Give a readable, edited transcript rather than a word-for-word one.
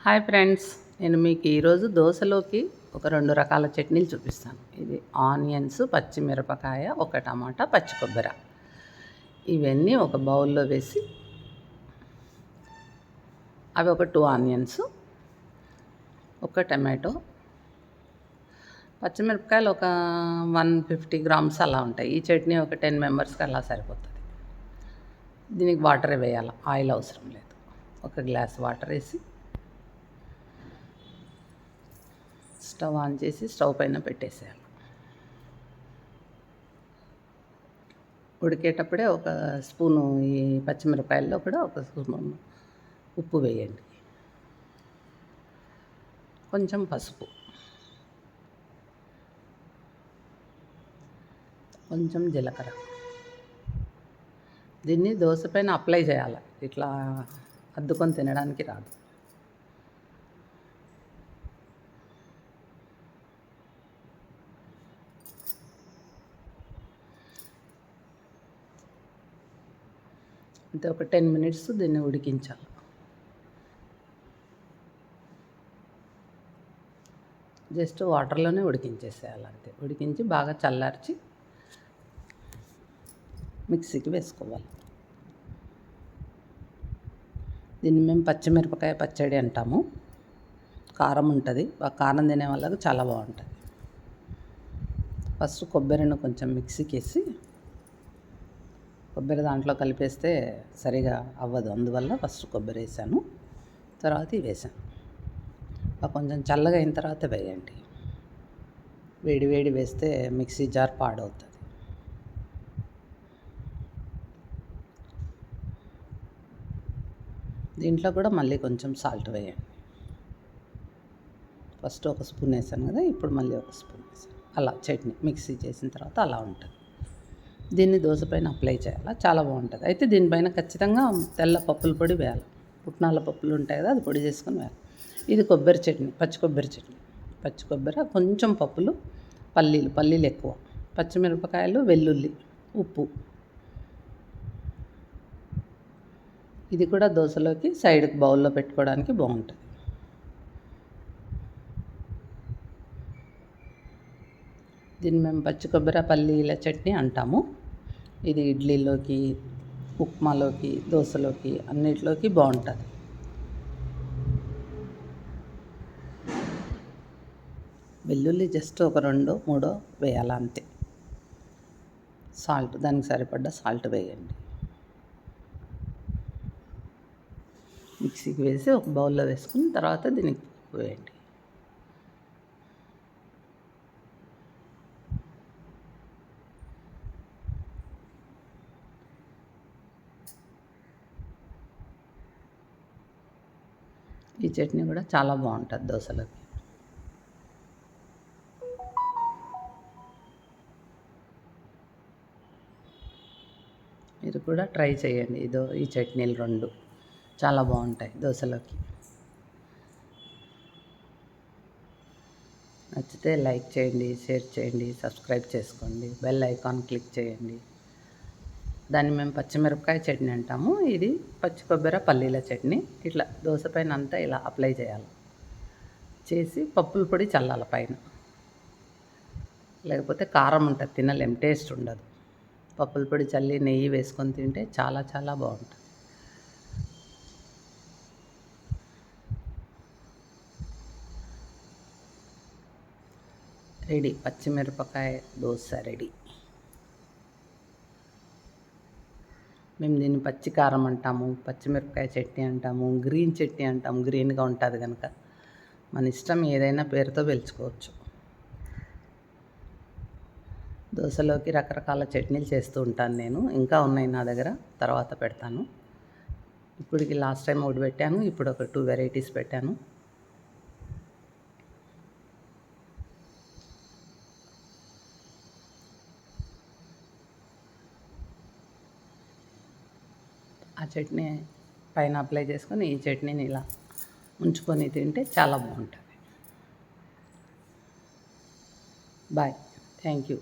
Hi friends, నేను మీకు ఈరోజు దోశలోకి ఒక 2 రకాల చట్నీలు చూపిస్తాను. ఇది ఆనియన్స్, పచ్చిమిరపకాయ, ఒక టమాటా, పచ్చి కొబ్బరి. ఇవన్నీ ఒక బౌల్లో వేసి అవి ఒక 2 ఆనియన్స్, ఒక టమాటో, పచ్చిమిరపకాయలు ఒక 150 గ్రామ్స్ అలా ఉంటాయి. ఈ చట్నీ ఒక 10 మెంబర్స్కి అలా సరిపోతుంది. దీనికి వాటర్ వేయాలి, ఆయిల్ అవసరం లేదు. ఒక గ్లాస్ వాటర్ వేసి స్టవ్ ఆన్ చేసి స్టవ్ పైన పెట్టేసేయాలి. ఉడికేటప్పుడే ఒక స్పూను ఈ పచ్చిమిరపకాయల్లో కూడా ఒక స్పూను ఉప్పు వేయండి, కొంచెం పసుపు, కొంచెం జీలకర్ర. దీన్ని దోశ పైన అప్లై చేయాలి, ఇట్లా అద్దుకొని తినడానికి రాదు. అంటే ఒక 10 మినిట్స్ దీన్ని ఉడికించాలి. జస్ట్ వాటర్లోనే ఉడికించేసేయాలి అంతే. ఉడికించి బాగా చల్లార్చి మిక్సీకి వేసుకోవాలి. దీన్ని మేము పచ్చిమిరపకాయ పచ్చడి అంటాము. కారం ఉంటుంది, ఆ కారం తినే వాళ్ళకి చాలా బాగుంటుంది. ఫస్ట్ కొబ్బరిని కొంచెం మిక్సీకి వేసి, కొబ్బరి దాంట్లో కలిపేస్తే సరిగా అవ్వదు, అందువల్ల ఫస్ట్ కొబ్బరి వేసాను, తర్వాత ఇవి వేసాను. కొంచెం చల్లగా అయిన తర్వాత వేయండి. వేడి వేడి వేస్తే మిక్సీ జార్ పాడవుతుంది. దీంట్లో కూడా మళ్ళీ కొంచెం సాల్ట్ వేయండి. ఫస్ట్ ఒక స్పూన్ వేసాను కదా, ఇప్పుడు మళ్ళీ ఒక స్పూన్ వేసాను. అలా చట్నీ మిక్సీ చేసిన తర్వాత అలా ఉంటుంది. దీన్ని దోశ పైన అప్లై చేయాలి, చాలా బాగుంటుంది. అయితే దీనిపైన ఖచ్చితంగా తెల్ల పప్పుల పొడి వేయాలి. పుట్నాల పప్పులు ఉంటాయి కదా, అది పొడి చేసుకొని వేయాలి. ఇది కొబ్బరి చట్నీ, పచ్చి కొబ్బరి చట్నీ. పచ్చి కొబ్బరి, కొంచెం పప్పులు, పల్లీలు ఎక్కువ, పచ్చిమిరపకాయలు, వెల్లుల్లి, ఉప్పు. ఇది కూడా దోశలోకి సైడ్కి బౌల్లో పెట్టుకోవడానికి బాగుంటుంది. దీన్ని మేము పచ్చి కొబ్బరి పల్లీల చట్నీ అంటాము. ఇది ఇడ్లీలోకి, ఉప్మాలోకి, దోశలోకి అన్నిటిలోకి బాగుంటుంది. వెల్లుల్లి జస్ట్ ఒక 2-3 వేయాలి అంతే. సాల్ట్, దానికి సరిపడ్డ సాల్ట్ వేయండి. మిక్సీకి వేసి ఒక బౌల్లో వేసుకుని తర్వాత దీనికి వేయండి. ఈ చట్నీ కూడా చాలా బాగుంటుంది దోశలోకి. మీరు కూడా ట్రై చేయండి. ఈ చట్నీలు 2 చాలా బాగుంటాయి దోశలోకి. నచ్చితే లైక్ చేయండి, షేర్ చేయండి, సబ్స్క్రైబ్ చేసుకోండి, బెల్ ఐకాన్ క్లిక్ చేయండి. దాన్ని మేము పచ్చిమిరపకాయ చట్నీ అంటాము. ఇది పచ్చి కొబ్బరి పల్లీల చట్నీ. ఇట్లా దోశ పైన అంతా ఇలా అప్లై చేయాలి. చేసి పప్పుల పొడి చల్లాలి పైన, లేకపోతే కారం ఉంటుంది, తినలేం, టేస్ట్ ఉండదు. పప్పుల పొడి చల్లి నెయ్యి వేసుకొని తింటే చాలా చాలా బాగుంటుంది. రెడీ, పచ్చిమిరపకాయ దోశ రెడీ. మేము దీన్ని పచ్చి కారం అంటాము, పచ్చిమిరపకాయ చట్నీ అంటాము, గ్రీన్ చట్నీ అంటాము. గ్రీన్గా ఉంటుంది కనుక మన ఇష్టం, ఏదైనా పేరుతో పిలుచుకోవచ్చు. దోశలోకి రకరకాల చట్నీలు చేస్తూ ఉంటాను నేను. ఇంకా ఉన్నాయి నా దగ్గర, తర్వాత పెడతాను. ఇప్పటికి లాస్ట్ టైం ఒకటి పెట్టాను, ఇప్పుడు ఒక 2 వెరైటీస్ పెట్టాను. ఆ చట్నీ పైన అప్లై చేసుకొని ఈ చట్నీని ఇలా ఉంచుకొని తింటే చాలా బాగుంటుంది. Bye, thank you.